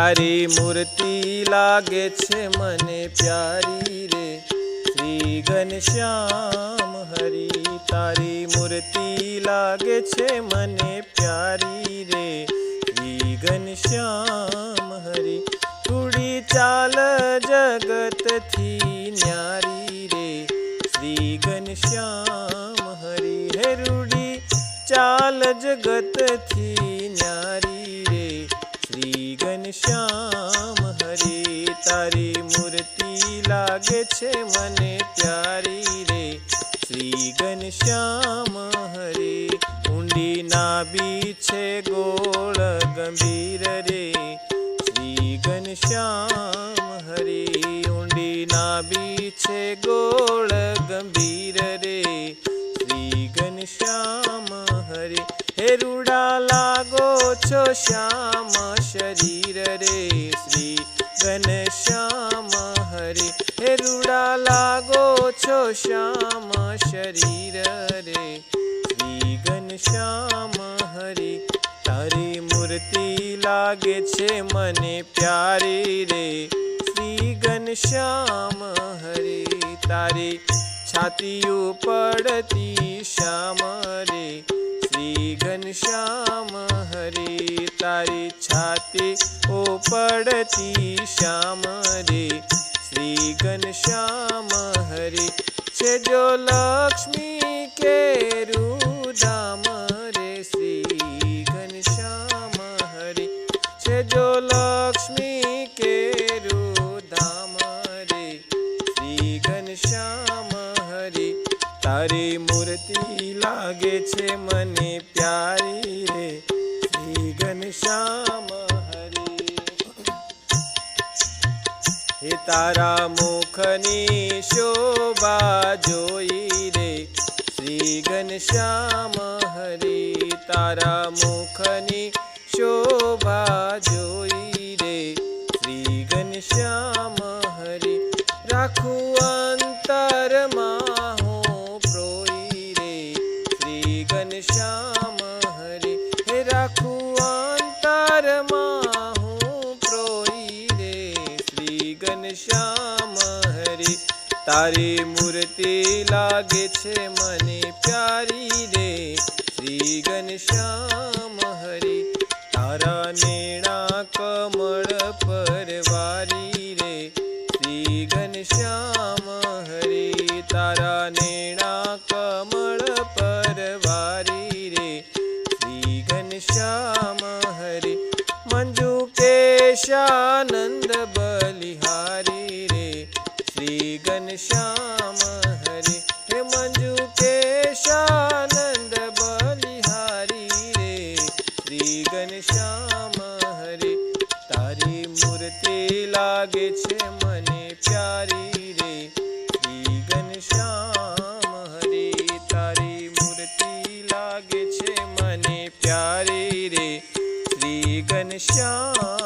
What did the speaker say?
તારી મૂર્તિ લાગે છે મને પ્યારી રે શ્રી ઘનશ્યામ હરી. તારી મૂર્તિ લાગે છે મને પ્યારી રે શ્રી ઘનશ્યામ હરી. રૂડી ચાલ જગતથી ન્યારી રે શ્રી ઘનશ્યામ હરી. હે રૂડી ચાલ જગતથી ન્યારી રે શ્રી ઘનશ્યામ હરી. તારી મૂર્તિ લાગે છે મને પ્યારી રે શ્રી ઘનશ્યામ હરી. ઊંડી નાભી છે ગોળ ગંભીર રે શ્રી ઘનશ્યામ હરી. ઊંડી નાભી છે ગોળ ગંભીર રે શ્રી ઘનશ્યામ હરી. હે રૂડા લાગો છો શ્યામ શરીર રે શ્રી ઘનશ્યામ હરી. હે રૂડા લાગો છો શ્યામ શરીર રે શ્રી ઘનશ્યામ હરી. તારી મૂર્તિ લાગે છે મને પ્યારી રે શ્રી ઘનશ્યામ હરી. તારી છાતી પડતી શ્યામ રે શ્રી ઘનશ્યામ હરી. તારી છાતી પડતી શ્યામ રે શ્રી ઘનશ્યામ હરી. છે જો લક્ષ્મી કેરું ધામ રે શ્રી ઘનશ્યામ હરી. છે જો લક્ષ્મી કેરું ધામ રે શ્રી ઘનશ્યામ હરી. તારી મૂર્તિ લાગે છે મને પ્યારી રે શ્રી ઘનશ્યામ હરી. હે તારા મુખની શોભા જોઈ રે શ્રી ઘનશ્યામ હરી. તારા મુખની શોભા જોઈ રે શ્રી ઘનશ્યામ હરી. રાખું અંતરમાં હું પ્રોઈ રે શ્રી ઘનશ્યામ હરી. હે રાખું અંતરમાં હું પ્રોઈ રે શ્રી ઘનશ્યામ હરી. તારી મૂર્તિ લાગે છે મને પ્યારી રે શ્રી ઘનશ્યામ હરી. તારા નેણા કમળ પર વારી રે શ્રી ઘનશ્યામ હરી. તારા નેણા કમળ પર વારી રે શ્રી ઘનશ્યામ હરી. મંજુ કેશાનંદ બલિહારી રે શ્રી ઘનશ્યામ હરી. હે મંજુ કેશાનંદ બલિહારી રે શ્રી ઘનશ્યામ હરી. તારી મૂર્તિ લાગે છે મને પ્યારી રે શ્રી ઘનશ્યામ હરી. તારી મૂર્તિ લાગે છે મને પ્યારી રે શ્રી ઘનશ્યામ